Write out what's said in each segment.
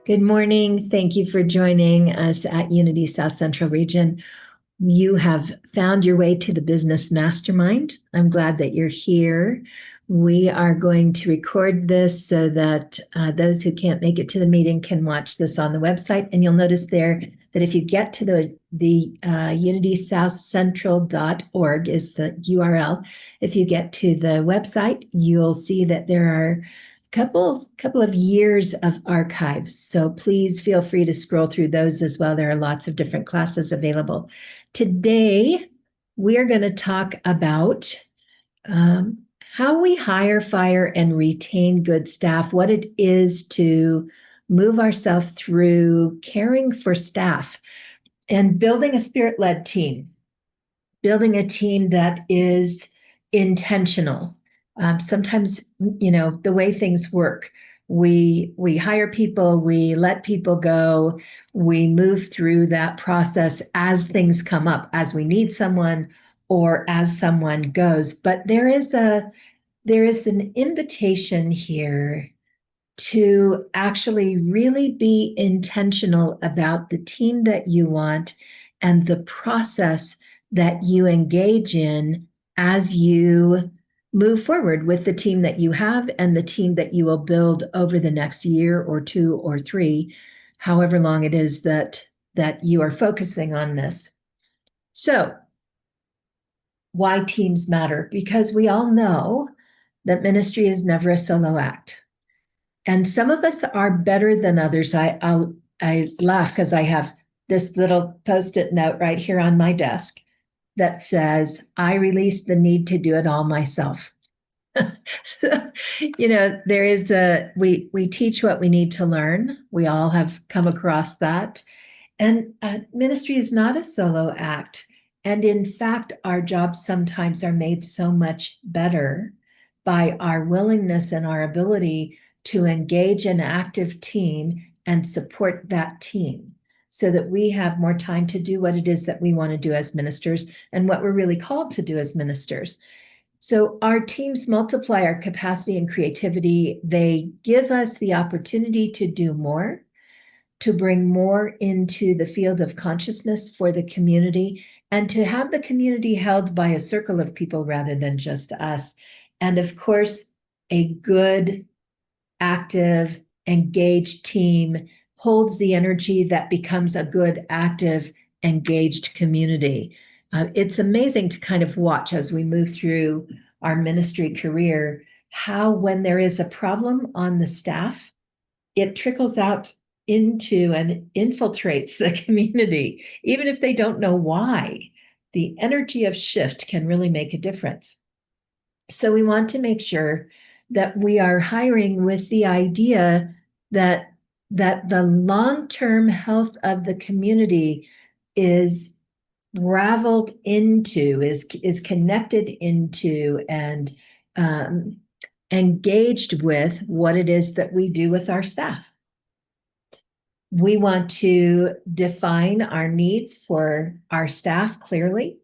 Good morning. Thank you for joining us at Unity South Central Region. You have found your way to the Business Mastermind. I'm glad that you're here. We are going to record this so that those who can't make it to the meeting can watch this on the website. And you'll notice there that if you get to the unitysouthcentral.org is the URL. If you get to the website, you'll see that there are couple of years of archives. So please feel free to scroll through those as well. There are lots of different classes available. Today, we are going to talk about how we hire, fire, and retain good staff, what it is to move ourselves through caring for staff and building a spirit-led team, building a team that is intentional. Sometimes, the way things work, we hire people, we let people go, we move through that process as things come up, as we need someone or as someone goes. But there is an invitation here to actually really be intentional about the team that you want and the process that you engage in as you move forward with the team that you have and the team that you will build over the next year or two or three, however long it is that you are focusing on this. So, why teams matter? Because we all know that ministry is never a solo act. And some of us are better than others. I laugh because I have this little Post-it note right here on my desk that says, I release the need to do it all myself. So, there is we teach what we need to learn. We all have come across that. And ministry is not a solo act. And in fact, our jobs sometimes are made so much better by our willingness and our ability to engage an active team and support that team so that we have more time to do what it is that we want to do as ministers and what we're really called to do as ministers. So our teams multiply our capacity and creativity. They give us the opportunity to do more, to bring more into the field of consciousness for the community, and to have the community held by a circle of people rather than just us. And of course, a good, active, engaged team holds the energy that becomes a good, active, engaged community. It's amazing to kind of watch as we move through our ministry career, how when there is a problem on the staff, it trickles out into and infiltrates the community, even if they don't know why. The energy of shift can really make a difference. So we want to make sure that we are hiring with the idea that the long-term health of the community is raveled into, is connected into, and engaged with what it is that we do with our staff. We want to define our needs for our staff clearly,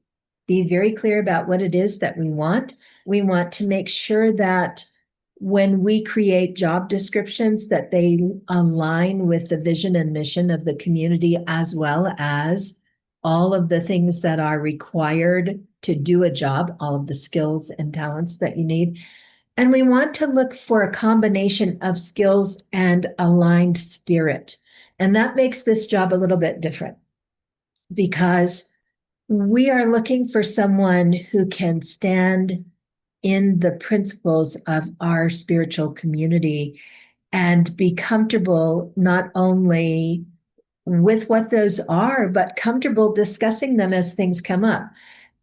be very clear about what it is that we want. We want to make sure that when we create job descriptions that they align with the vision and mission of the community, as well as all of the things that are required to do a job, all of the skills and talents that you need. And we want to look for a combination of skills and aligned spirit. And that makes this job a little bit different because we are looking for someone who can stand in the principles of our spiritual community and be comfortable not only with what those are, but comfortable discussing them as things come up.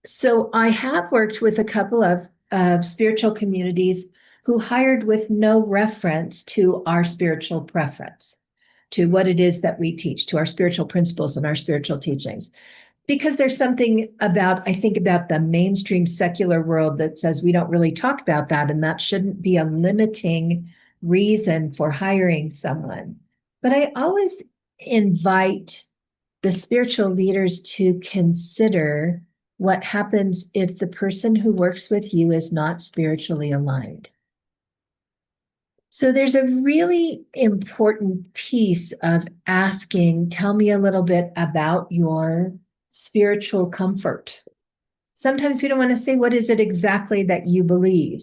So I have worked with a couple of spiritual communities who hired with no reference to our spiritual preference, to what it is that we teach, to our spiritual principles and our spiritual teachings. Because there's something about, I think, about the mainstream secular world that says we don't really talk about that, and that shouldn't be a limiting reason for hiring someone. But I always invite the spiritual leaders to consider what happens if the person who works with you is not spiritually aligned. So there's a really important piece of asking, tell me a little bit about your spiritual comfort. Sometimes we don't want to say, what is it exactly that you believe?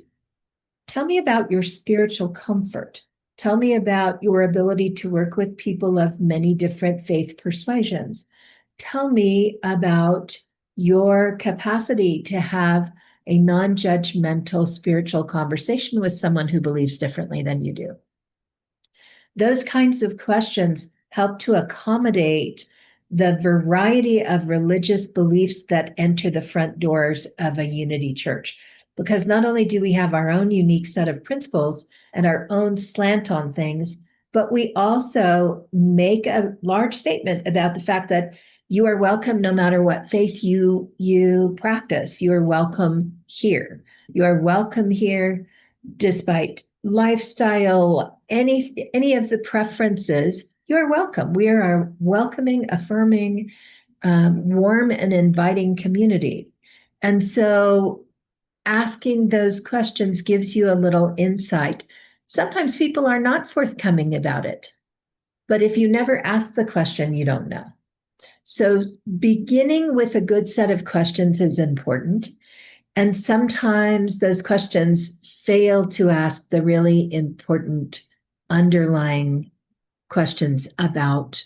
Tell me about your spiritual comfort. Tell me about your ability to work with people of many different faith persuasions. Tell me about your capacity to have a non judgmental spiritual conversation with someone who believes differently than you do. Those kinds of questions help to accommodate the variety of religious beliefs that enter the front doors of a unity church. Because not only do we have our own unique set of principles and our own slant on things, but we also make a large statement about the fact that you are welcome no matter what faith you practice. You are welcome here. You are welcome here despite lifestyle, any of the preferences. You're welcome. We are a welcoming, affirming, warm, and inviting community. And so asking those questions gives you a little insight. Sometimes people are not forthcoming about it, but if you never ask the question, you don't know. So beginning with a good set of questions is important. And sometimes those questions fail to ask the really important underlying questions about,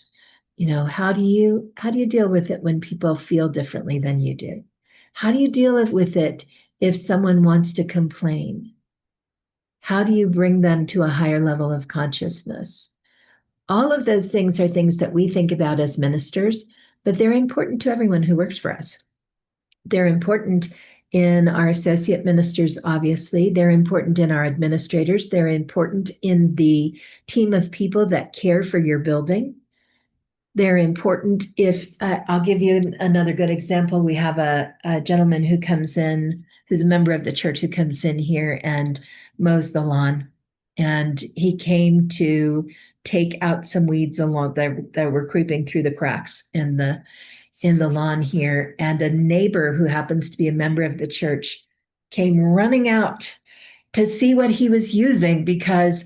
how do you deal with it when people feel differently than you do? How do you deal with it if someone wants to complain? How do you bring them to a higher level of consciousness? All of those things are things that we think about as ministers, but they're important to everyone who works for us. They're important in our associate ministers, obviously. They're important in our administrators. They're important in the team of people that care for your building. They're important if, I'll give you another good example. We have a gentleman who comes in, who's a member of the church, who comes in here and mows the lawn. And he came to take out some weeds along that were creeping through the cracks in the lawn here. And a neighbor who happens to be a member of the church came running out to see what he was using, because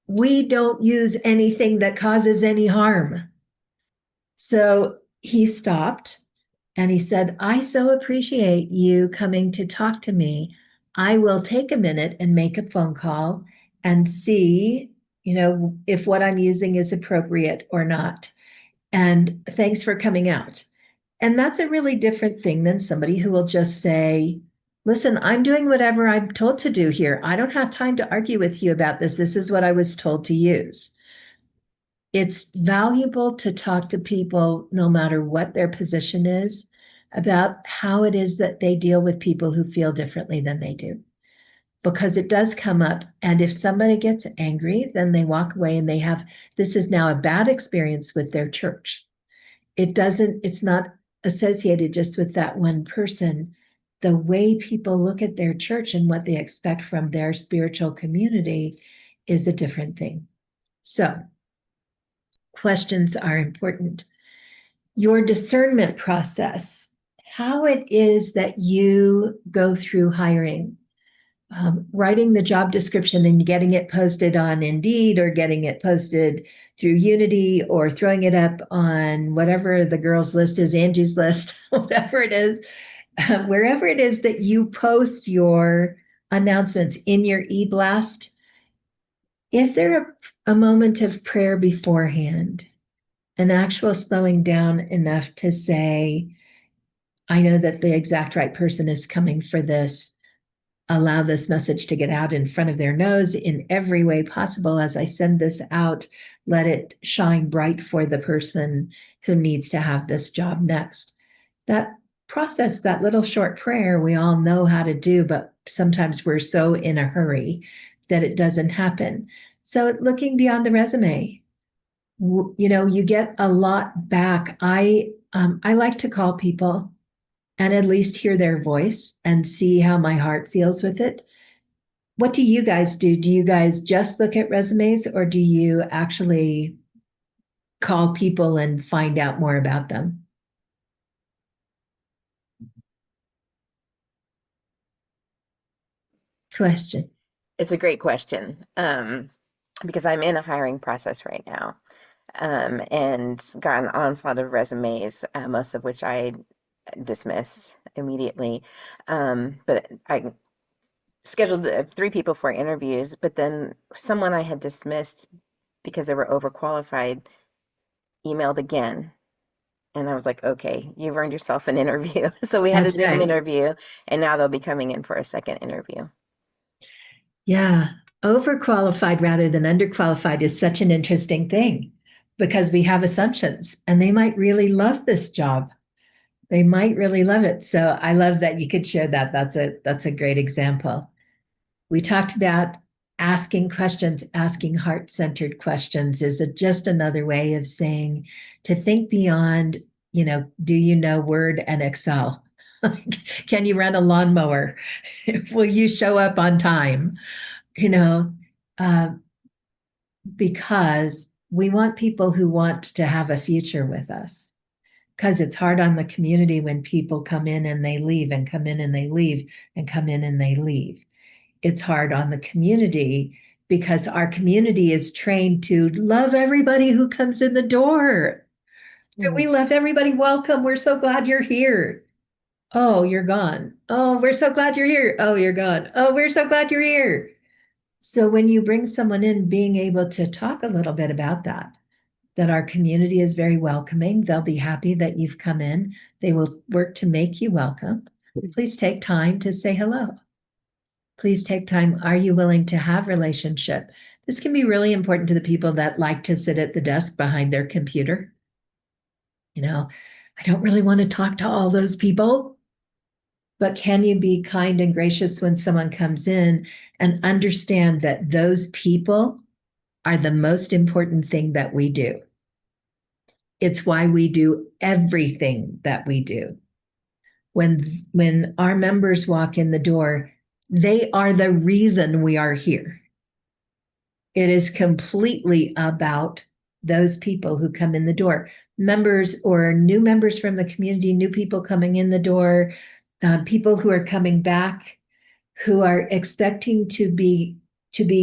we don't use anything that causes any harm. So he stopped and he said, I so appreciate you coming to talk to me. I will take a minute and make a phone call and see, if what I'm using is appropriate or not. And thanks for coming out. And that's a really different thing than somebody who will just say, listen, I'm doing whatever I'm told to do here. I don't have time to argue with you about this. This is what I was told to use. It's valuable to talk to people, no matter what their position is, about how it is that they deal with people who feel differently than they do. Because it does come up. And if somebody gets angry, then they walk away and this is now a bad experience with their church. It's not associated just with that one person. The way people look at their church and what they expect from their spiritual community is a different thing. So, questions are important. Your discernment process, how it is that you go through hiring, writing the job description and getting it posted on Indeed, or getting it posted through Unity, or throwing it up on whatever the girls list is, Angie's list, whatever it is, wherever it is that you post your announcements in your e-blast. Is there a moment of prayer beforehand, an actual slowing down enough to say, I know that the exact right person is coming for this. Allow this message to get out in front of their nose in every way possible. As I send this out, let it shine bright for the person who needs to have this job next. That process, that little short prayer, we all know how to do, but sometimes we're so in a hurry that it doesn't happen. So looking beyond the resume, you get a lot back. I like to call people and at least hear their voice and see how my heart feels with it. What do you guys do? Do you guys just look at resumes, or do you actually call people and find out more about them? Question. It's a great question. because I'm in a hiring process right now, and got an onslaught of resumes, most of which I dismissed immediately. But I scheduled 3 people for interviews, but then someone I had dismissed because they were overqualified emailed again. And I was like, okay, you've earned yourself an interview. So we had a That's Zoom right. interview, and now they'll be coming in for a second interview. Yeah. Overqualified rather than underqualified is such an interesting thing because we have assumptions and they might really love this job. They might really love it. So I love that you could share that. That's a great example. We talked about asking questions, asking heart-centered questions is just another way of saying to think beyond, do you know Word and Excel? Can you run a lawnmower? Will you show up on time? You know, uh, because we want people who want to have a future with us. Because it's hard on the community when people come in and they leave and come in and they leave and come in and they leave. It's hard on the community because our community is trained to love everybody who comes in the door. Mm. We love everybody. Welcome. We're so glad you're here. Oh, you're gone. Oh, we're so glad you're here. Oh, you're gone. Oh, we're so glad you're here. So when you bring someone in, being able to talk a little bit about that our community is very welcoming. They'll be happy that you've come in. They will work to make you welcome. Please take time to say hello. Please take time. Are you willing to have relationship? This can be really important to the people that like to sit at the desk behind their computer. You know, I don't really want to talk to all those people, but can you be kind and gracious when someone comes in and understand that those people are the most important thing that we do? It's why we do everything that we do. When our members walk in the door, they are the reason we are here. It is completely about those people who come in the door, members or new members from the community, new people coming in the door, people who are coming back, who are expecting to be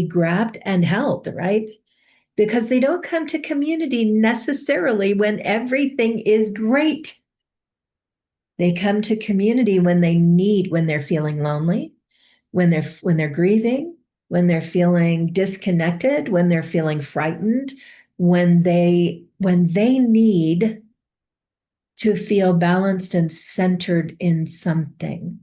grabbed and held, right? Because they don't come to community necessarily when everything is great. They come to community when they're feeling lonely, when they're grieving, when they're feeling disconnected, when they're feeling frightened, when they need to feel balanced and centered in something.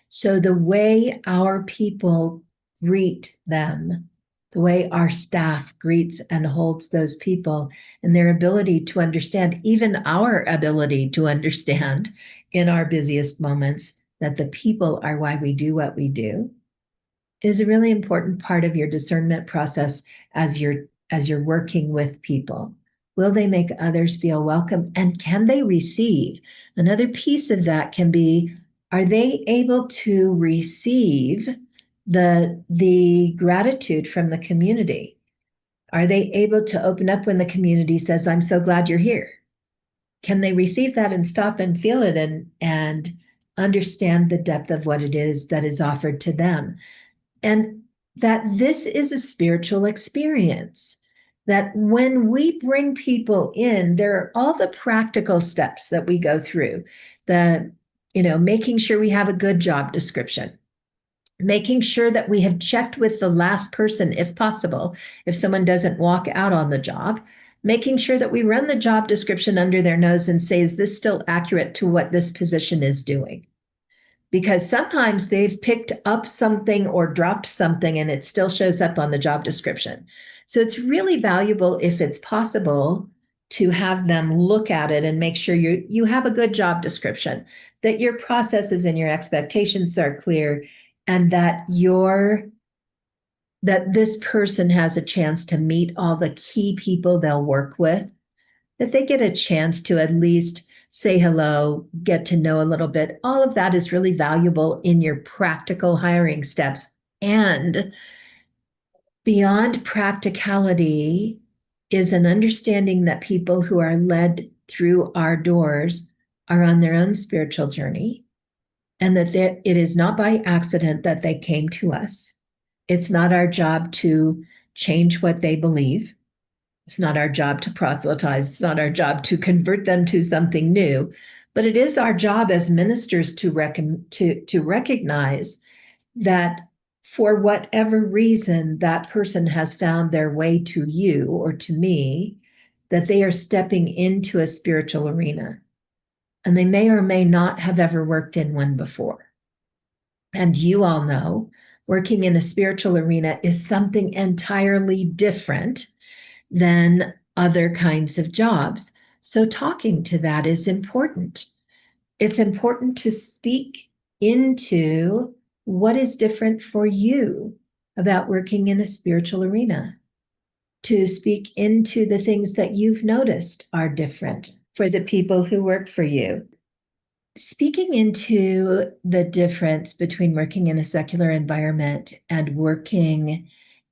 So the way our people greet them, the way our staff greets and holds those people, and their ability to understand, even our ability to understand in our busiest moments, that the people are why we do what we do, is a really important part of your discernment process as you're working with people. Will they make others feel welcome, and can they receive? Another piece of that can be, are they able to receive the gratitude from the community? Are they able to open up when the community says, I'm so glad you're here? Can they receive that and stop and feel it and understand the depth of what it is that is offered to them? And that this is a spiritual experience. That when we bring people in, there are all the practical steps that we go through. Making sure we have a good job description, making sure that we have checked with the last person, if possible, if someone doesn't walk out on the job, making sure that we run the job description under their nose and say, is this still accurate to what this position is doing? Because sometimes they've picked up something or dropped something and it still shows up on the job description. So it's really valuable, if it's possible, to have them look at it and make sure you have a good job description, that your processes and your expectations are clear, and that this person has a chance to meet all the key people they'll work with, that they get a chance to at least say hello, get to know a little bit. All of that is really valuable in your practical hiring steps. And beyond practicality is an understanding that people who are led through our doors are on their own spiritual journey, and that it is not by accident that they came to us. It's not our job to change what they believe. It's not our job to proselytize. It's not our job to convert them to something new, but it is our job as ministers to recognize that for whatever reason that person has found their way to you or to me, that they are stepping into a spiritual arena, and they may or may not have ever worked in one before. And you all know working in a spiritual arena is something entirely different than other kinds of jobs. So talking to that is important. It's important to speak into what is different for you about working in a spiritual arena, to speak into the things that you've noticed are different for the people who work for you. Speaking into the difference between working in a secular environment and working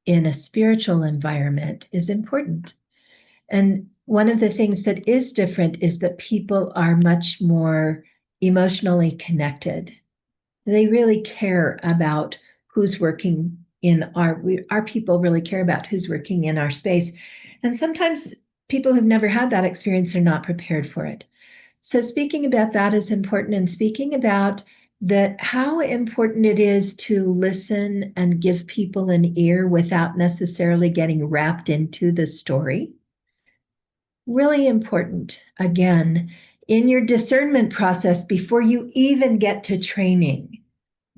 in a spiritual environment is important. And one of the things that is different is that people are much more emotionally connected. They really care about who's working in our people really care about who's working in our space. And sometimes people who've never had that experience are not prepared for it. So speaking about that is important, and speaking about that how important it is to listen and give people an ear without necessarily getting wrapped into the story. Really important, again, in your discernment process before you even get to training.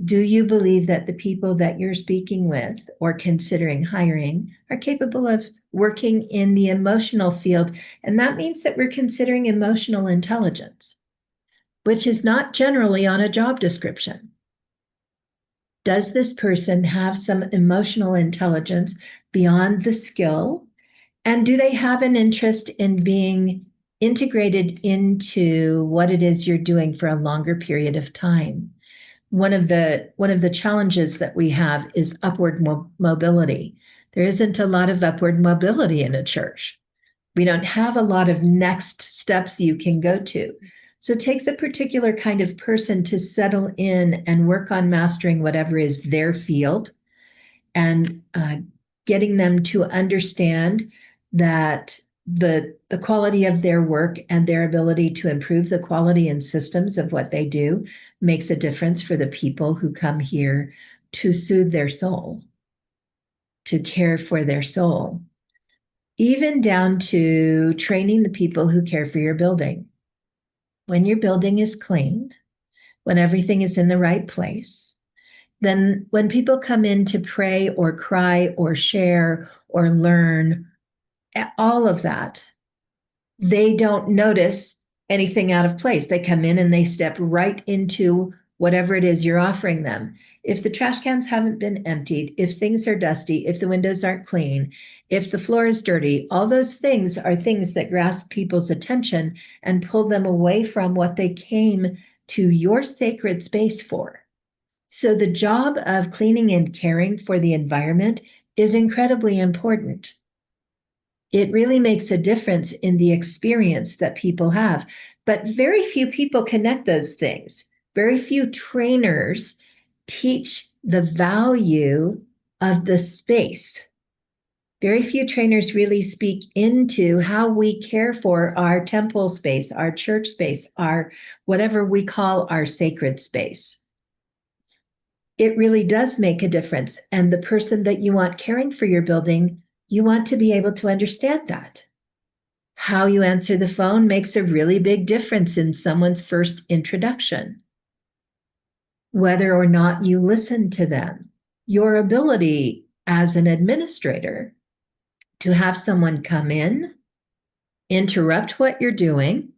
Do you believe that the people that you're speaking with or considering hiring are capable of working in the emotional field? And that means that we're considering emotional intelligence, which is not generally on a job description. Does this person have some emotional intelligence beyond the skill? And do they have an interest in being integrated into what it is you're doing for a longer period of time? One of the challenges that we have is upward mobility. There isn't a lot of upward mobility in a church. We don't have a lot of next steps you can go to. So it takes a particular kind of person to settle in and work on mastering whatever is their field, and getting them to understand that the quality of their work and their ability to improve the quality and systems of what they do makes a difference for the people who come here to soothe their soul, to care for their soul, even down to training the people who care for your building. When your building is clean, when everything is in the right place, then when people come in to pray or cry or share or learn, all of that, they don't notice anything out of place. They come in and they step right into whatever it is you're offering them. If the trash cans haven't been emptied, if things are dusty, if the windows aren't clean, if the floor is dirty, all those things are things that grasp people's attention and pull them away from what they came to your sacred space for. So the job of cleaning and caring for the environment is incredibly important. It really makes a difference in the experience that people have. But very few people connect those things. Very few trainers teach the value of the space. Very few trainers really speak into how we care for our temple space, our church space, our whatever we call our sacred space. It really does make a difference. And the person that you want caring for your building, you want to be able to understand that. How you answer the phone makes a really big difference in someone's first introduction. Whether or not you listen to them, your ability as an administrator to have someone come in, interrupt what you're doing,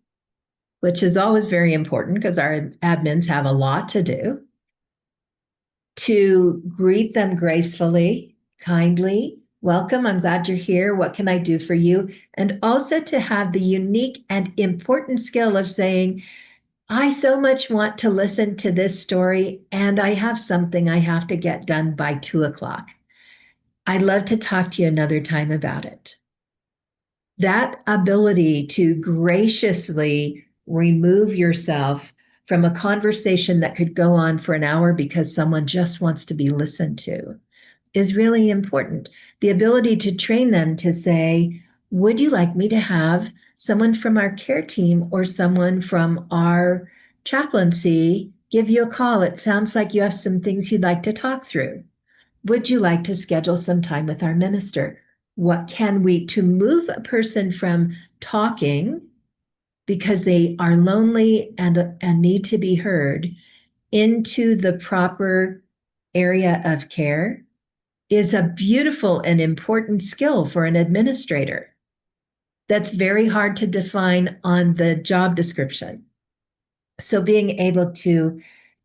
which is always very important because our admins have a lot to do, to greet them gracefully, kindly. Welcome, I'm glad you're here. What can I do for you? And also to have the unique and important skill of saying, I so much want to listen to this story, and I have something I have to get done by 2:00. I'd love to talk to you another time about it. That ability to graciously remove yourself from a conversation that could go on for an hour because someone just wants to be listened to is really important. The ability to train them to say, would you like me to have someone from our care team or someone from our chaplaincy give you a call? It sounds like you have some things you'd like to talk through. Would you like to schedule some time with our minister? What can we to move a person from talking because they are lonely and need to be heard into the proper area of care is a beautiful and important skill for an administrator. That's very hard to define on the job description. So being able to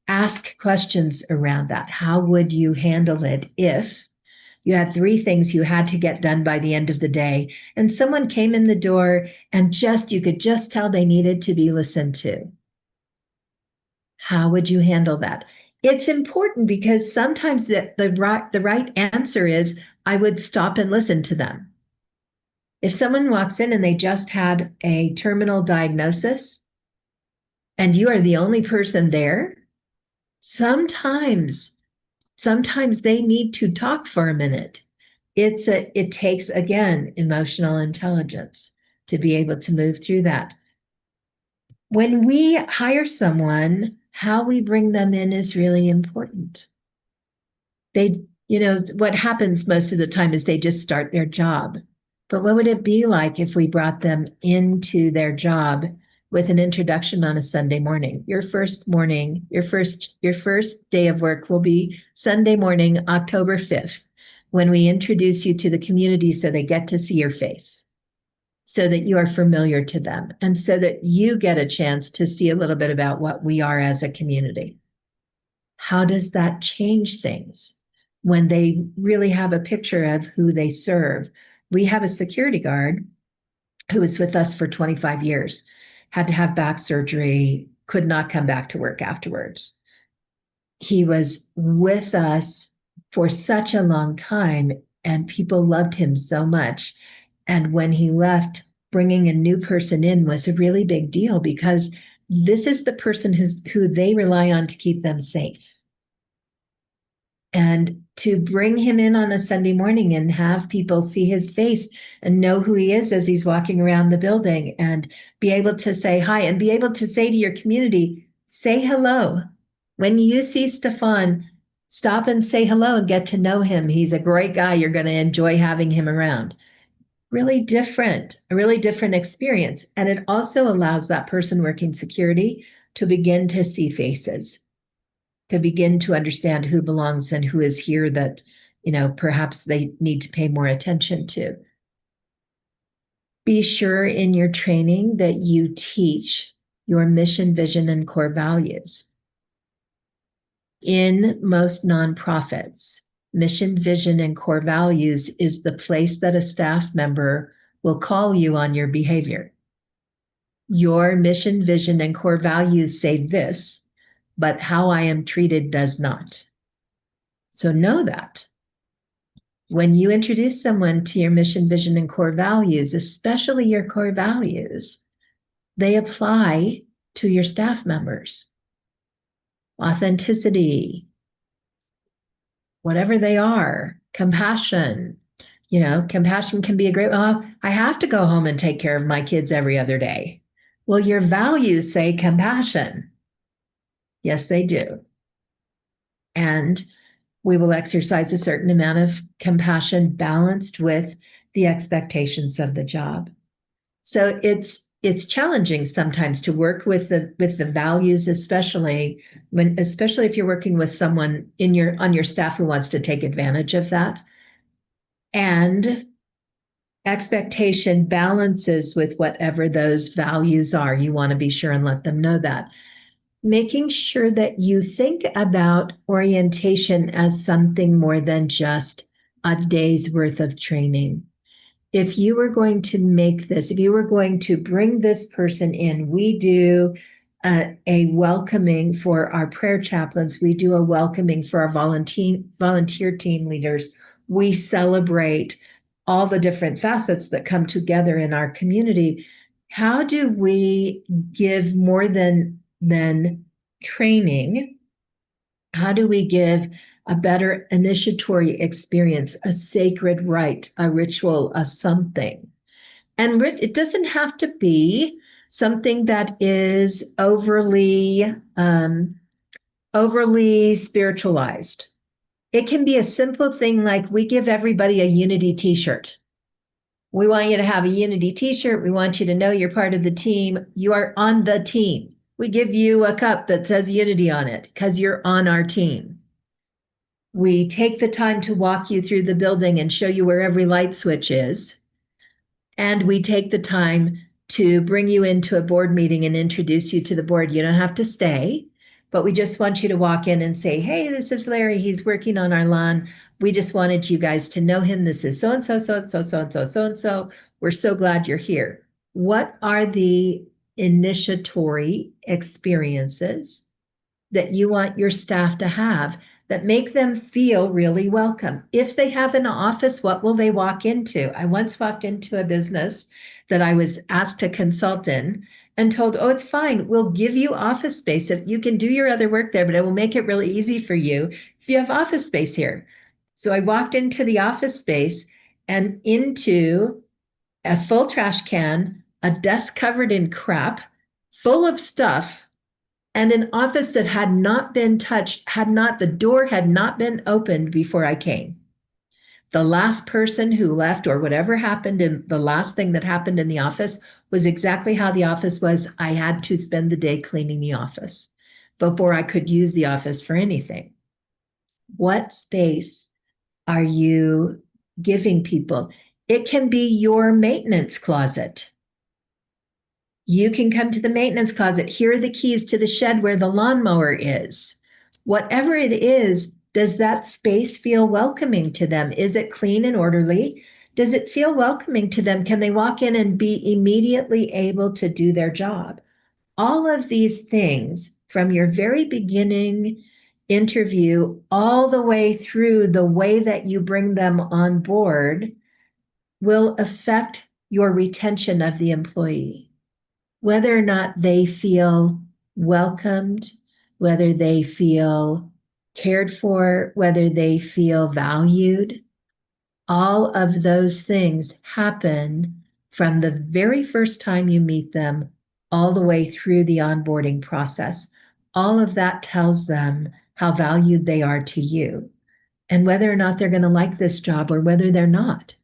ask questions around that. How would you handle it if you had three things you had to get done by the end of the day and someone came in the door and you could just tell they needed to be listened to? How would you handle that? It's important because sometimes the right answer is I would stop and listen to them. If someone walks in and they just had a terminal diagnosis and you are the only person there, sometimes they need to talk for a minute. It takes, again, emotional intelligence to be able to move through that. When we hire someone, how we bring them in is really important. What happens most of the time is they just start their job. But what would it be like if we brought them into their job with an introduction on a Sunday morning? Your first day of work will be Sunday morning, October 5th, when we introduce you to the community so they get to see your face, so that you are familiar to them, and so that you get a chance to see a little bit about what we are as a community. How does that change things when they really have a picture of who they serve? We have a security guard who was with us for 25 years, had to have back surgery, could not come back to work afterwards. He was with us for such a long time, and people loved him so much. And when he left, bringing a new person in was a really big deal because this is the person who they rely on to keep them safe. And to bring him in on a Sunday morning and have people see his face and know who he is as he's walking around the building and be able to say hi and be able to say to your community, say hello. When you see Stefan, stop and say hello and get to know him. He's a great guy. You're going to enjoy having him around. A really different experience. And it also allows that person working security to begin to see faces, to begin to understand who belongs and who is here that, perhaps they need to pay more attention to. Be sure in your training that you teach your mission, vision, and core values. In most nonprofits, mission, vision, and core values is the place that a staff member will call you on your behavior. Your mission, vision, and core values say this, but how I am treated does not. So know that. When you introduce someone to your mission, vision, and core values, especially your core values, they apply to your staff members. Authenticity, whatever they are, compassion. Compassion can be a great, I have to go home and take care of my kids every other day. Well, your values say compassion. Yes, they do. And we will exercise a certain amount of compassion balanced with the expectations of the job. So it's challenging sometimes to work with the values, especially if you're working with someone on your staff who wants to take advantage of that. And expectation balances with whatever those values are. You want to be sure and let them know that. Making sure that you think about orientation as something more than just a day's worth of training. If you were going to bring this person in, we do a welcoming for our prayer chaplains. We do a welcoming for our volunteer team leaders. We celebrate all the different facets that come together in our community. How do we give more than training? How do we give a better initiatory experience, a sacred rite, a ritual, a something? And it doesn't have to be something that is overly spiritualized. It can be a simple thing like we give everybody a Unity t-shirt. We want you to have a Unity t-shirt. We want you to know you're part of the team. You are on the team. We give you a cup that says Unity on it because you're on our team. We take the time to walk you through the building and show you where every light switch is. And we take the time to bring you into a board meeting and introduce you to the board. You don't have to stay, but we just want you to walk in and say, hey, this is Larry. He's working on our lawn. We just wanted you guys to know him. This is so-and-so, so-and-so, so-and-so, so-and-so. We're so glad you're here. What are the initiatory experiences that you want your staff to have that make them feel really welcome? If they have an office, what will they walk into? I once walked into a business that I was asked to consult in and told, oh, it's fine. We'll give you office space. If you can do your other work there, but it will make it really easy for you if you have office space here. So I walked into the office space and into a full trash can, a desk covered in crap, full of stuff, and an office that had not been touched, the door had not been opened before I came. The last person who left, or whatever happened in the last thing that happened in the office, was exactly how the office was. I had to spend the day cleaning the office before I could use the office for anything. What space are you giving people? It can be your maintenance closet. You can come to the maintenance closet. Here are the keys to the shed where the lawnmower is. Whatever it is, does that space feel welcoming to them? Is it clean and orderly? Does it feel welcoming to them? Can they walk in and be immediately able to do their job? All of these things from your very beginning interview all the way through the way that you bring them on board will affect your retention of the employee. Whether or not they feel welcomed, whether they feel cared for, whether they feel valued, all of those things happen from the very first time you meet them all the way through the onboarding process. All of that tells them how valued they are to you and whether or not they're going to like this job or whether they're not.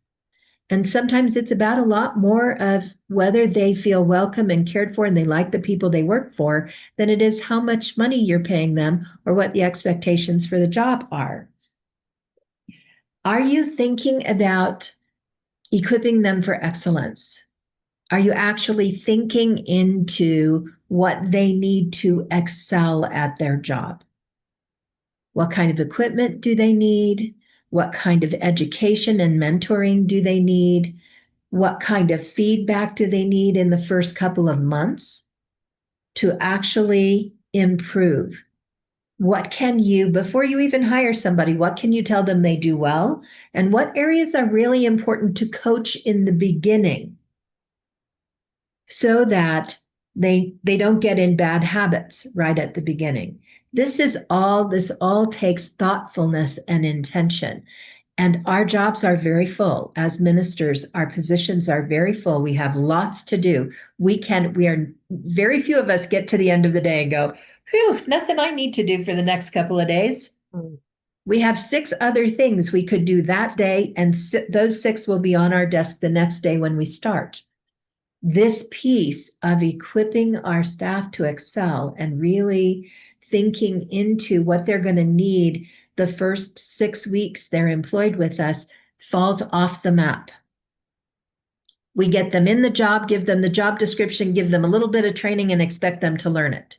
And sometimes it's about a lot more of whether they feel welcome and cared for and they like the people they work for than it is how much money you're paying them or what the expectations for the job are. Are you thinking about equipping them for excellence? Are you actually thinking into what they need to excel at their job? What kind of equipment do they need? What kind of education and mentoring do they need? What kind of feedback do they need in the first couple of months to actually improve? What can you, before you even hire somebody, what can you tell them they do well? And what areas are really important to coach in the beginning so that they don't get in bad habits right at the beginning? This all takes thoughtfulness and intention. And our jobs are very full. As ministers, our positions are very full. We have lots to do. Very few of us get to the end of the day and go, phew, nothing I need to do for the next couple of days. Mm. We have 6 other things we could do that day, and those 6 will be on our desk the next day when we start. This piece of equipping our staff to excel and really thinking into what they're going to need the first 6 weeks they're employed with us falls off the map. We get them in the job, give them the job description, give them a little bit of training and expect them to learn it.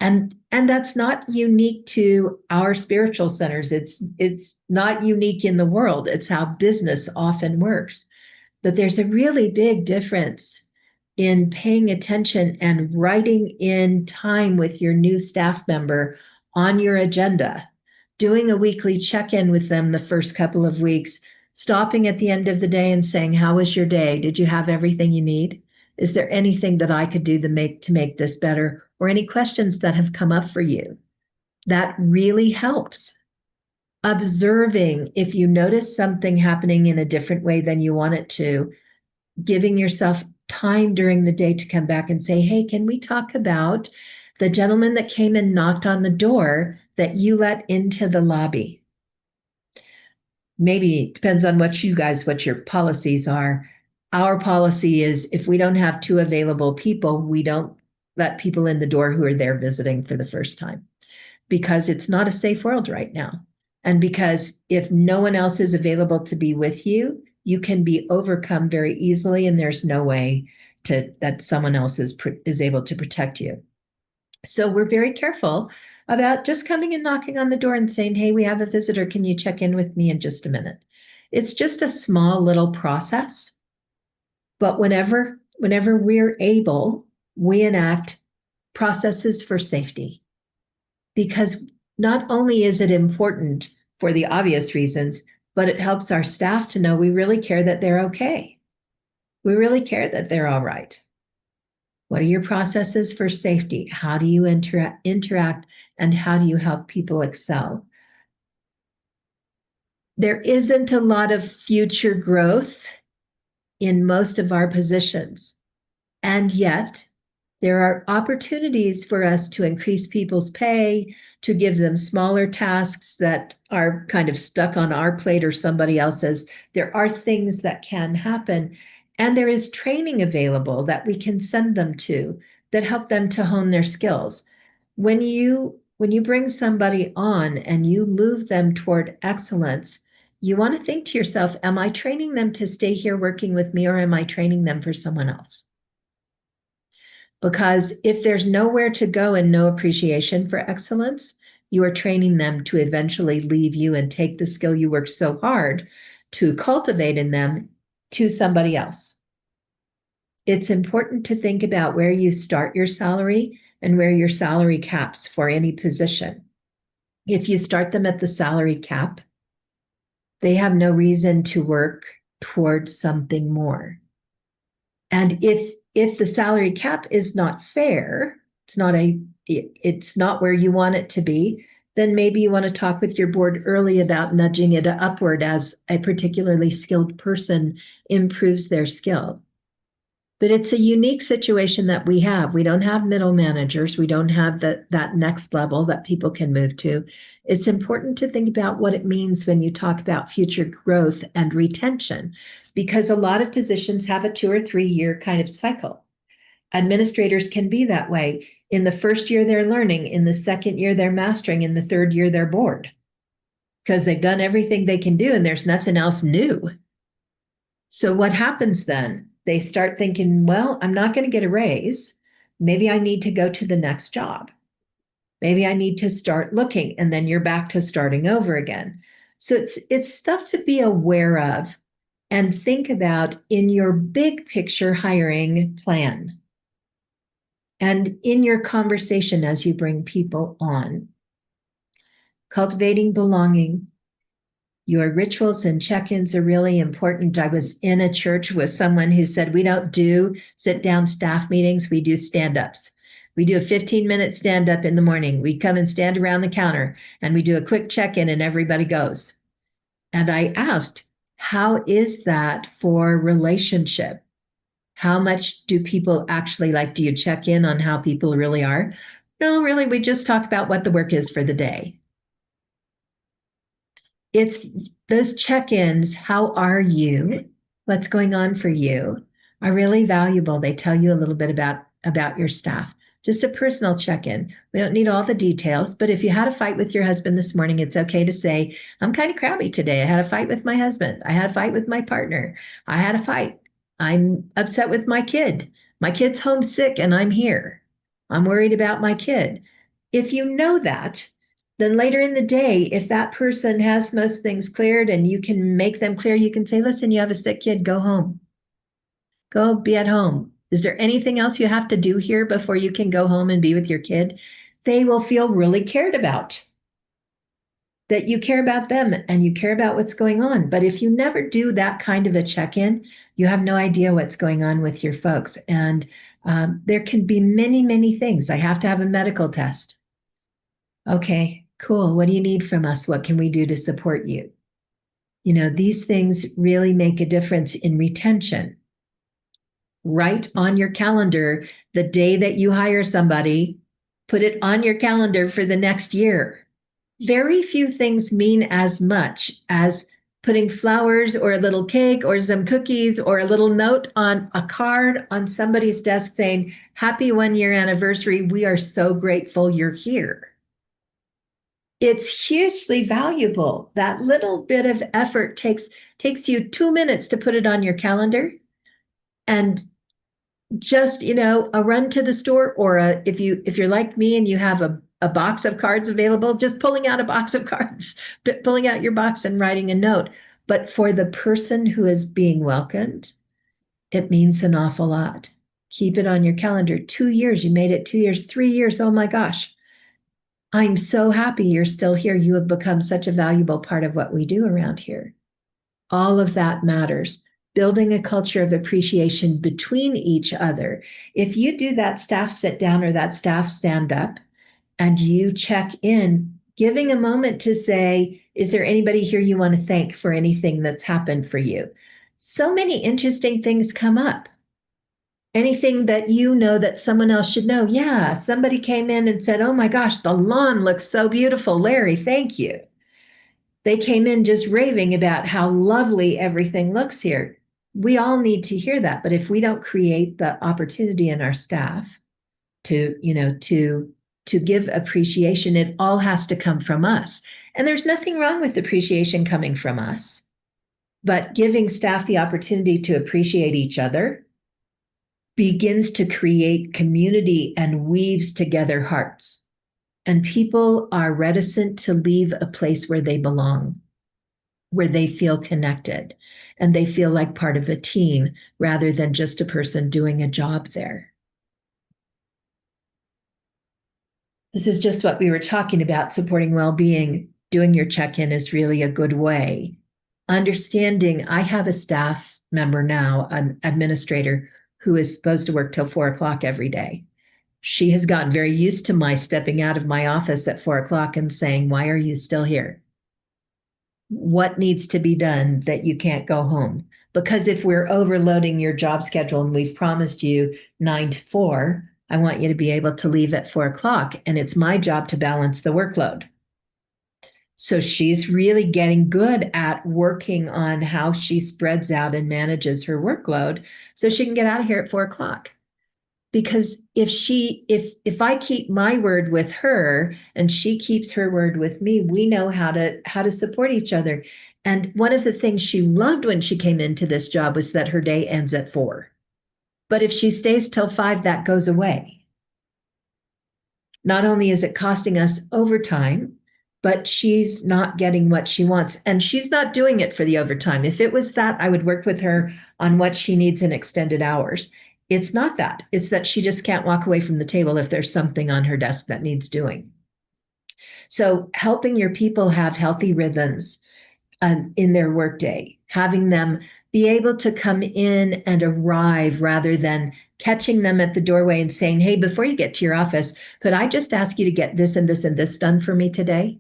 And that's not unique to our spiritual centers. It's not unique in the world. It's how business often works. But there's a really big difference in paying attention and writing in time with your new staff member on your agenda, doing a weekly check-in with them the first couple of weeks, stopping at the end of the day and saying, how was your day? Did you have everything you need? Is there anything that I could do to make this better? Or any questions that have come up for you? That really helps. Observing if you notice something happening in a different way than you want it to, giving yourself time during the day to come back and say, hey, can we talk about the gentleman that came and knocked on the door that you let into the lobby? Maybe it depends on what your policies are. Our policy is if we don't have two available people, we don't let people in the door who are there visiting for the first time, because it's not a safe world right now. And because if no one else is available to be with you, you can be overcome very easily, and there's no way that someone else is able to protect you. So we're very careful about just coming and knocking on the door and saying, hey, we have a visitor. Can you check in with me in just a minute? It's just a small little process. But whenever we're able, we enact processes for safety. Because not only is it important for the obvious reasons, but it helps our staff to know we really care that they're okay. We really care that they're all right. What are your processes for safety? How do you interact, and how do you help people excel? There isn't a lot of future growth in most of our positions, and yet there are opportunities for us to increase people's pay, to give them smaller tasks that are kind of stuck on our plate or somebody else's. There are things that can happen. And there is training available that we can send them to that help them to hone their skills. When you bring somebody on and you move them toward excellence, you want to think to yourself, am I training them to stay here working with me, or am I training them for someone else? Because if there's nowhere to go and no appreciation for excellence, you are training them to eventually leave you and take the skill you worked so hard to cultivate in them to somebody else. It's important to think about where you start your salary and where your salary caps for any position. If you start them at the salary cap, they have no reason to work towards something more. And if the salary cap is not fair, it's not where you want it to be, then maybe you want to talk with your board early about nudging it upward as a particularly skilled person improves their skill. But it's a unique situation that we have. We don't have middle managers. We don't have that next level that people can move to. It's important to think about what it means when you talk about future growth and retention, because a lot of positions have a 2 or 3 year kind of cycle. Administrators can be that way. In the first year, they're learning. In the second year, they're mastering. In the third year, they're bored because they've done everything they can do and there's nothing else new. So what happens then? They start thinking, well, I'm not going to get a raise. Maybe I need to go to the next job. Maybe I need to start looking, and then you're back to starting over again. So it's stuff to be aware of and think about in your big picture hiring plan and in your conversation as you bring people on. Cultivating belonging. Your rituals and check-ins are really important. I was in a church with someone who said, we don't do sit-down staff meetings, we do stand-ups. We do a 15-minute stand-up in the morning. We come and stand around the counter and we do a quick check-in and everybody goes. And I asked, how is that for relationship? How much do people actually do you check in on how people really are? No, really, we just talk about what the work is for the day. It's those check-ins, how are you? What's going on for you? Are really valuable. They tell you a little bit about your staff. Just a personal check-in. We don't need all the details, but if you had a fight with your husband this morning, it's okay to say, I'm kind of crabby today. I had a fight with my husband. I had a fight with my partner. I had a fight. I'm upset with my kid. My kid's homesick and I'm here. I'm worried about my kid. If you know that, then later in the day, if that person has most things cleared and you can make them clear, you can say, listen, you have a sick kid, go home. Go be at home. Is there anything else you have to do here before you can go home and be with your kid? They will feel really cared about, that you care about them and you care about what's going on. But if you never do that kind of a check-in, you have no idea what's going on with your folks. And there can be many, many things. I have to have a medical test. Okay, cool. What do you need from us? What can we do to support you? You know, these things really make a difference in retention. Write on your calendar the day that you hire somebody, put it on your calendar for the next year. Very few things mean as much as putting flowers or a little cake or some cookies or a little note on a card on somebody's desk saying, Happy 1 year anniversary. We are so grateful you're here. It's hugely valuable. That little bit of effort takes you 2 minutes to put it on your calendar. And just, a run to the store, or if you're like me and you have a box of cards available, just pulling out a box of cards, pulling out your box and writing a note. But for the person who is being welcomed, it means an awful lot. Keep it on your calendar. 2 years, you made it 2 years, 3 years. Oh my gosh. I'm so happy you're still here. You have become such a valuable part of what we do around here. All of that matters. Building a culture of appreciation between each other. If you do that staff sit down or that staff stand up and you check in, giving a moment to say, is there anybody here you want to thank for anything that's happened for you? So many interesting things come up. Anything that you know that someone else should know. Yeah, somebody came in and said, oh my gosh, the lawn looks so beautiful. Larry, thank you. They came in just raving about how lovely everything looks here. We all need to hear that. But if we don't create the opportunity in our staff to give appreciation, it all has to come from us. And there's nothing wrong with appreciation coming from us. But giving staff the opportunity to appreciate each other begins to create community and weaves together hearts. And people are reticent to leave a place where they belong, where they feel connected and they feel like part of a team rather than just a person doing a job there. This is just what we were talking about, supporting well-being. Doing your check-in is really a good way. Understanding, I have a staff member now, an administrator, who is supposed to work till 4 o'clock every day. She has gotten very used to my stepping out of my office at 4 o'clock and saying, why are you still here? What needs to be done that you can't go home? Because if we're overloading your job schedule and we've promised you 9 to 4, I want you to be able to leave at 4 o'clock. And it's my job to balance the workload. So she's really getting good at working on how she spreads out and manages her workload so she can get out of here at 4 o'clock. Because if I keep my word with her and she keeps her word with me, we know how to support each other. And one of the things she loved when she came into this job was that her day ends at 4. But if she stays till 5, that goes away. Not only is it costing us overtime, but she's not getting what she wants. And she's not doing it for the overtime. If it was that, I would work with her on what she needs in extended hours. It's not that. It's that she just can't walk away from the table if there's something on her desk that needs doing. So helping your people have healthy rhythms in their workday, having them be able to come in and arrive rather than catching them at the doorway and saying, hey, before you get to your office, could I just ask you to get this and this and this done for me today?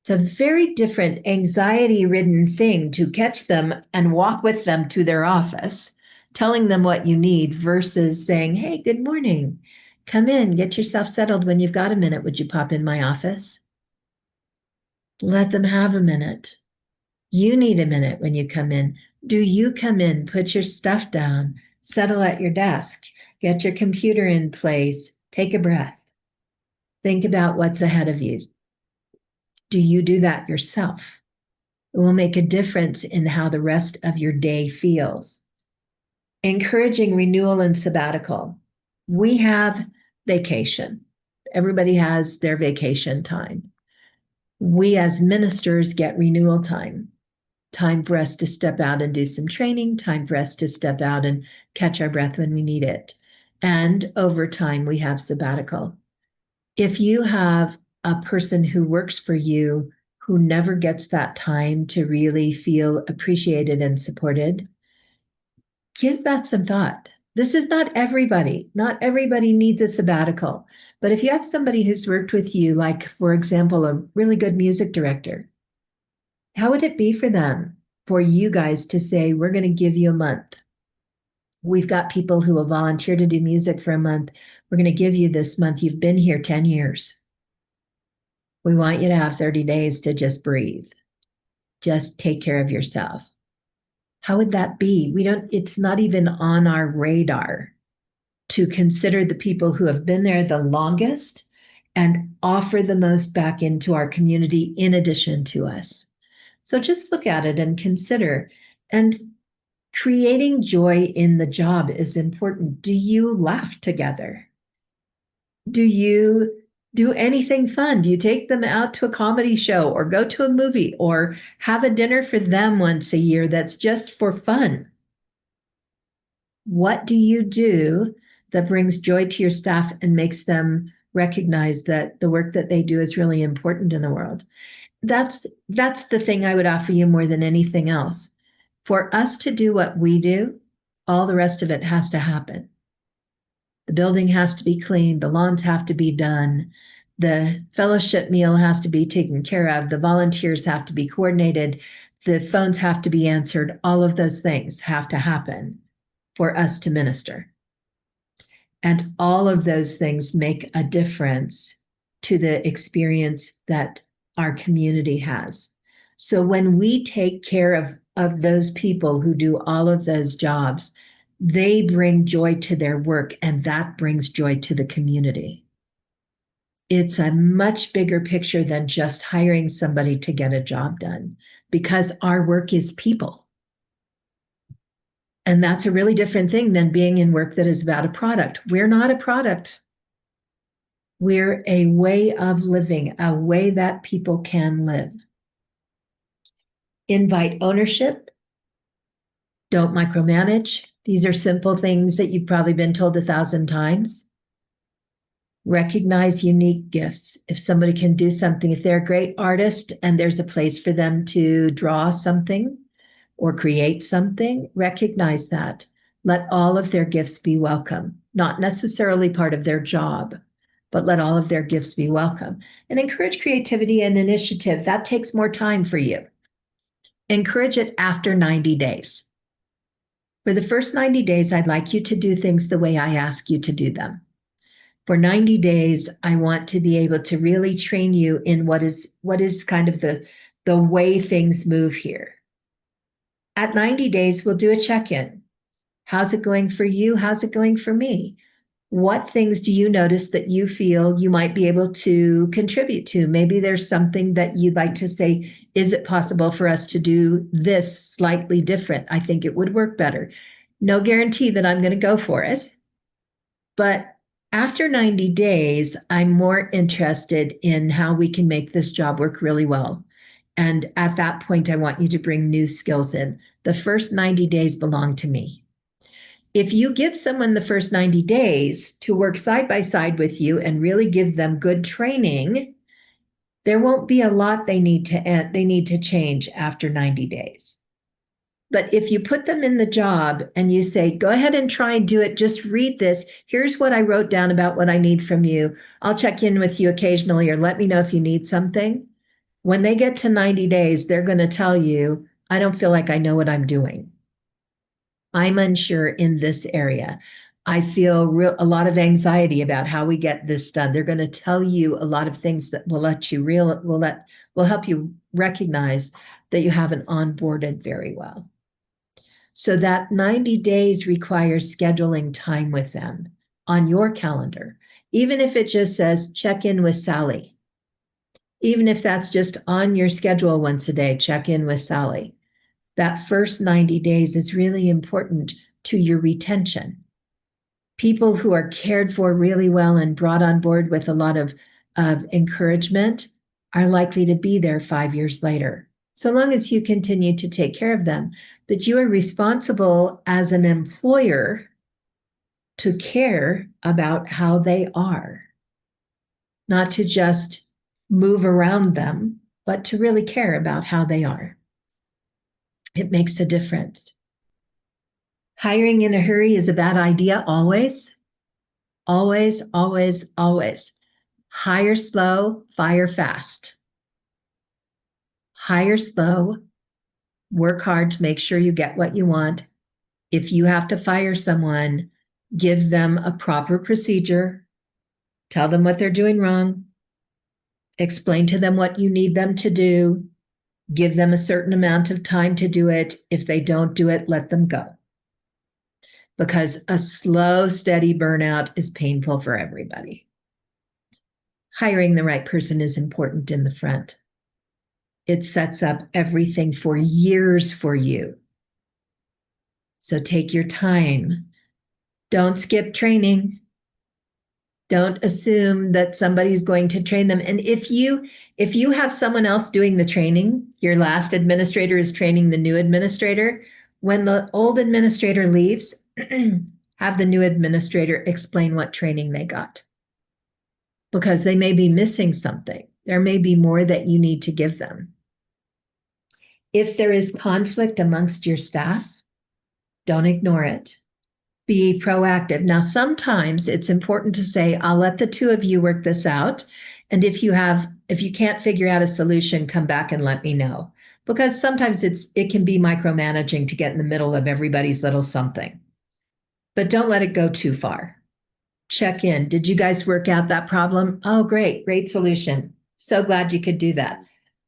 It's a very different anxiety-ridden thing to catch them and walk with them to their office, telling them what you need versus saying, hey, good morning. Come in, get yourself settled. When you've got a minute, would you pop in my office? Let them have a minute. You need a minute when you come in. Do you come in, put your stuff down, settle at your desk, get your computer in place, take a breath. Think about what's ahead of you. Do you do that yourself? It will make a difference in how the rest of your day feels. Encouraging renewal and sabbatical. We have vacation. Everybody has their vacation time. We as ministers get renewal time. Time for us to step out and do some training, time for us to step out and catch our breath when we need it. And over time, we have sabbatical. If you have a person who works for you who never gets that time to really feel appreciated and supported, give that some thought. This is not everybody. Not everybody needs a sabbatical. But if you have somebody who's worked with you, like, for example, a really good music director, how would it be for them, for you guys to say, we're going to give you a month? We've got people who will volunteer to do music for a month. We're going to give you this month. You've been here 10 years. We want you to have 30 days to just breathe. Just take care of yourself. How would that be? It's not even on our radar to consider the people who have been there the longest and offer the most back into our community in addition to us. So just look at it and consider. And creating joy in the job is important. Do you laugh together? Do you do anything fun? Do you take them out to a comedy show or go to a movie or have a dinner for them once a year that's just for fun? What do you do that brings joy to your staff and makes them recognize that the work that they do is really important in the world? That's the thing I would offer you more than anything else. For us to do what we do, all the rest of it has to happen. The building has to be cleaned, the lawns have to be done, the fellowship meal has to be taken care of, the volunteers have to be coordinated, the phones have to be answered. All of those things have to happen for us to minister. And all of those things make a difference to the experience that our community has. So when we take care of those people who do all of those jobs, they bring joy to their work, and that brings joy to the community. It's a much bigger picture than just hiring somebody to get a job done, because our work is people. And that's a really different thing than being in work that is about a product. We're not a product. We're a way of living, a way that people can live. Invite ownership. Don't micromanage. These are simple things that you've probably been told 1,000 times. Recognize unique gifts. If somebody can do something, if they're a great artist and there's a place for them to draw something or create something, recognize that. Let all of their gifts be welcome, not necessarily part of their job, but let all of their gifts be welcome. And encourage creativity and initiative. That takes more time for you. Encourage it after 90 days. For the first 90 days, I'd like you to do things the way I ask you to do them. For 90 days, I want to be able to really train you in what is kind of the way things move here. At 90 days, we'll do a check-in. How's it going for you? How's it going for me? What things do you notice that you feel you might be able to contribute to? Maybe there's something that you'd like to say, is it possible for us to do this slightly different? I think it would work better. No guarantee that I'm going to go for it. But after 90 days, I'm more interested in how we can make this job work really well. And at that point, I want you to bring new skills in. The first 90 days belong to me. If you give someone the first 90 days to work side by side with you and really give them good training, there won't be a lot they need to change after 90 days. But if you put them in the job and you say, go ahead and try and do it, just read this. Here's what I wrote down about what I need from you. I'll check in with you occasionally, or let me know if you need something. When they get to 90 days, they're going to tell you, I don't feel like I know what I'm doing. I'm unsure in this area. I feel a lot of anxiety about how we get this done. They're going to tell you a lot of things that will help you recognize that you haven't onboarded very well. So that 90 days requires scheduling time with them on your calendar, even if it just says check in with Sally. Even if that's just on your schedule once a day, check in with Sally. That first 90 days is really important to your retention. People who are cared for really well and brought on board with a lot of encouragement are likely to be there 5 years later, so long as you continue to take care of them. But you are responsible as an employer to care about how they are, not to just move around them, but to really care about how they are. It makes a difference. Hiring in a hurry is a bad idea always, always, always, always. Hire slow, fire fast. Hire slow, work hard to make sure you get what you want. If you have to fire someone, give them a proper procedure, tell them what they're doing wrong, explain to them what you need them to do, give them a certain amount of time to do it. If they don't do it, let them go. Because a slow, steady burnout is painful for everybody. Hiring the right person is important in the front. It sets up everything for years for you. So take your time. Don't skip training. Don't assume that somebody's going to train them. And if you have someone else doing the training, your last administrator is training the new administrator, when the old administrator leaves, have the new administrator explain what training they got. Because they may be missing something. There may be more that you need to give them. If there is conflict amongst your staff, don't ignore it. Be proactive. Now, sometimes it's important to say, I'll let the two of you work this out. And if you can't figure out a solution, come back and let me know. Because sometimes it can be micromanaging to get in the middle of everybody's little something. But don't let it go too far. Check in. Did you guys work out that problem? Oh, great solution. So glad you could do that.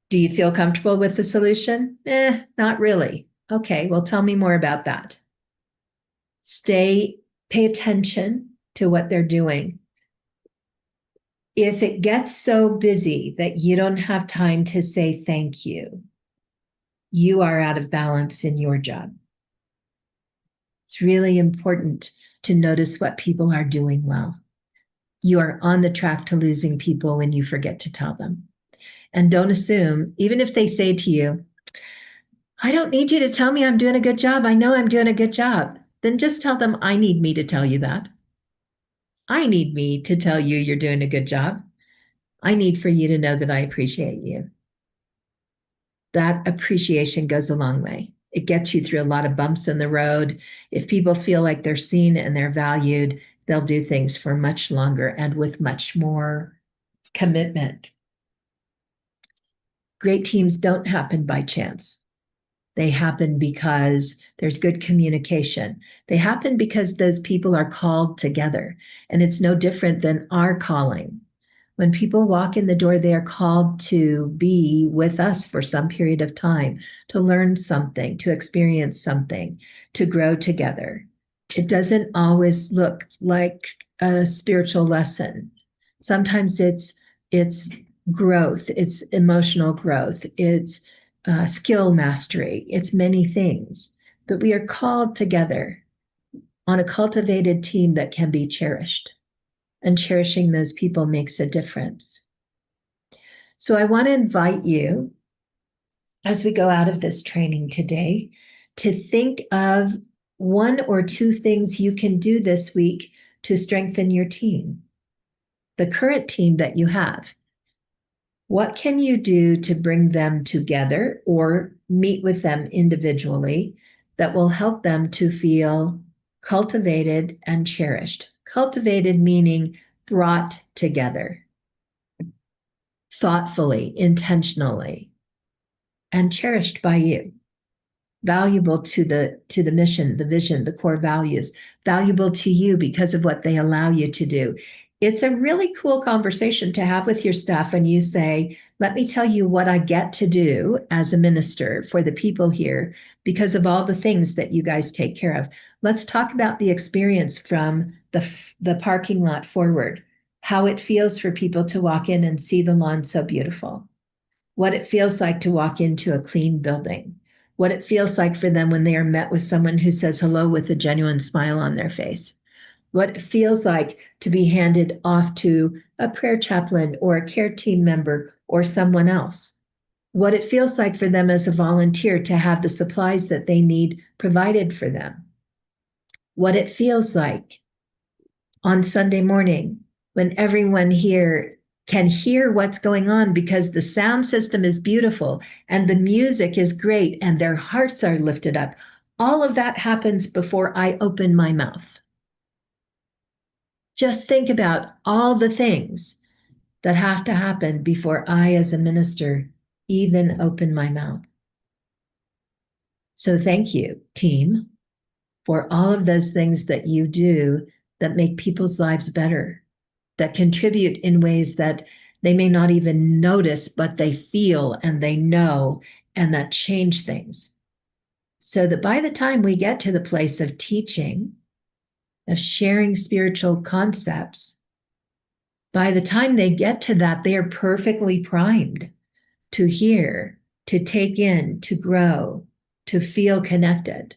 Do you feel comfortable with the solution? Not really. Okay, well, tell me more about that. Pay attention to what they're doing. If it gets so busy that you don't have time to say thank you, you are out of balance in your job. It's really important to notice what people are doing well. You are on the track to losing people when you forget to tell them. And don't assume, even if they say to you, I don't need you to tell me I'm doing a good job. I know I'm doing a good job. Then just tell them, I need me to tell you that. I need me to tell you you're doing a good job. I need for you to know that I appreciate you. That appreciation goes a long way. It gets you through a lot of bumps in the road. If people feel like they're seen and they're valued, they'll do things for much longer and with much more commitment. Great teams don't happen by chance. They happen because there's good communication. They happen because those people are called together. And it's no different than our calling. When people walk in the door, they are called to be with us for some period of time, to learn something, to experience something, to grow together. It doesn't always look like a spiritual lesson. Sometimes it's growth, it's emotional growth, it's skill mastery, it's many things. But we are called together on a cultivated team that can be cherished. And cherishing those people makes a difference. So I want to invite you, as we go out of this training today, to think of one or two things you can do this week to strengthen your team, the current team that you have. What can you do to bring them together or meet with them individually that will help them to feel cultivated and cherished? Cultivated meaning brought together, thoughtfully, intentionally, and cherished by you. Valuable to the mission, the vision, the core values, valuable to you because of what they allow you to do. It's a really cool conversation to have with your staff when you say, let me tell you what I get to do as a minister for the people here because of all the things that you guys take care of. Let's talk about the experience from the parking lot forward, how it feels for people to walk in and see the lawn so beautiful, what it feels like to walk into a clean building, what it feels like for them when they are met with someone who says hello with a genuine smile on their face, what it feels like to be handed off to a prayer chaplain or a care team member or someone else, what it feels like for them as a volunteer to have the supplies that they need provided for them, what it feels like on Sunday morning when everyone here can hear what's going on because the sound system is beautiful and the music is great and their hearts are lifted up. All of that happens before I open my mouth. Just think about all the things that have to happen before I, as a minister, even open my mouth. So thank you, team, for all of those things that you do that make people's lives better, that contribute in ways that they may not even notice, but they feel and they know, and that change things. So that by the time we get to the place of teaching, of sharing spiritual concepts, by the time they get to that, they are perfectly primed to hear, to take in, to grow, to feel connected.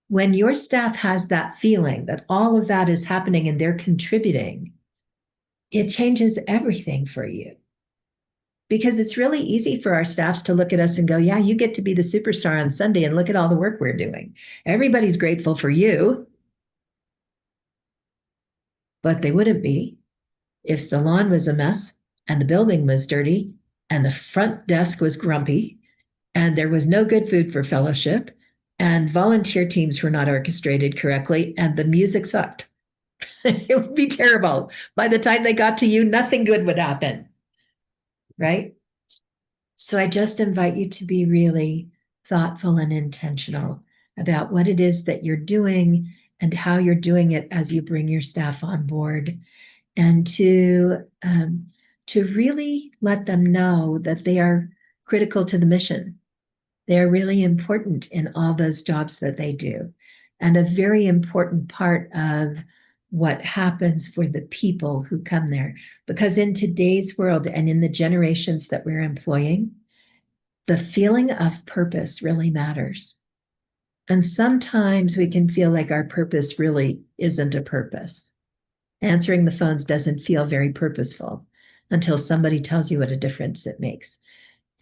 When your staff has that feeling that all of that is happening and they're contributing, it changes everything for you. Because it's really easy for our staffs to look at us and go, yeah, you get to be the superstar on Sunday and look at all the work we're doing. Everybody's grateful for you. But they wouldn't be if the lawn was a mess and the building was dirty and the front desk was grumpy and there was no good food for fellowship and volunteer teams were not orchestrated correctly and the music sucked. It would be terrible. By the time they got to you, nothing good would happen, right? So I just invite you to be really thoughtful and intentional about what it is that you're doing and how you're doing it as you bring your staff on board, and to really let them know that they are critical to the mission. They are really important in all those jobs that they do, and a very important part of what happens for the people who come there. Because in today's world and in the generations that we're employing, the feeling of purpose really matters. And sometimes we can feel like our purpose really isn't a purpose. Answering the phones doesn't feel very purposeful until somebody tells you what a difference it makes.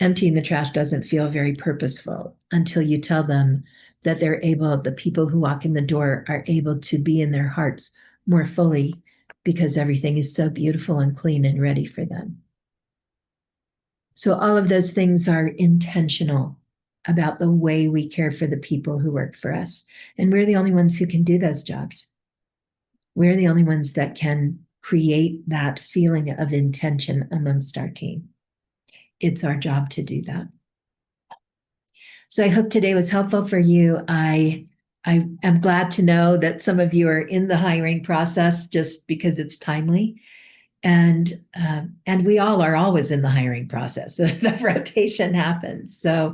Emptying the trash doesn't feel very purposeful until you tell them that the people who walk in the door are able to be in their hearts more fully because everything is so beautiful and clean and ready for them. So all of those things are intentional about the way we care for the people who work for us. And we're the only ones who can do those jobs. We're the only ones that can create that feeling of intention amongst our team. It's our job to do that. So I hope today was helpful for you. I am glad to know that some of you are in the hiring process just because it's timely. And we all are always in the hiring process. The rotation happens. So,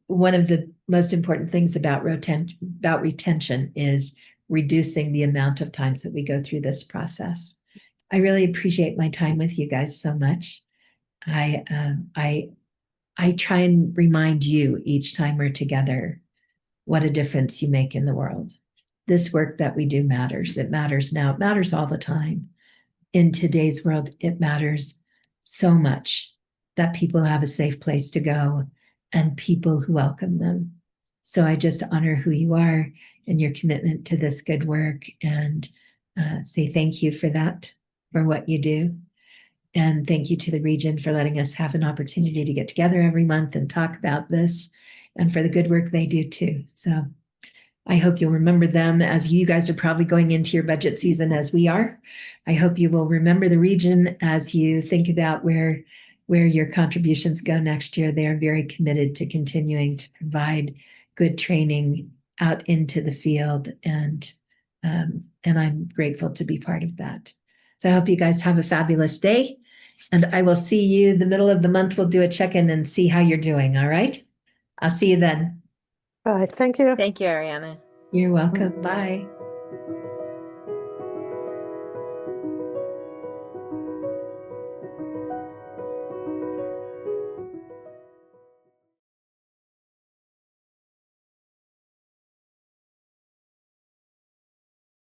one of the most important things about retention is reducing the amount of times that we go through this process. I really appreciate my time with you guys so much. I try and remind you each time we're together what a difference you make in the world. This work that we do matters. It matters now. It matters all the time. In today's world, it matters so much that people have a safe place to go and people who welcome them. So I just honor who you are and your commitment to this good work, and say thank you for that, for what you do. And thank you to the region for letting us have an opportunity to get together every month and talk about this, and for the good work they do too. So I hope you'll remember them as you guys are probably going into your budget season as we are. I hope you will remember the region as you think about where your contributions go next year. They are very committed to continuing to provide good training out into the field, and I'm grateful to be part of that. So I hope you guys have a fabulous day, and I will see you the middle of the month. We'll do a check-in and see how you're doing. All right. I'll see you then. All right, thank you. Thank you, Ariana. You're welcome. Bye.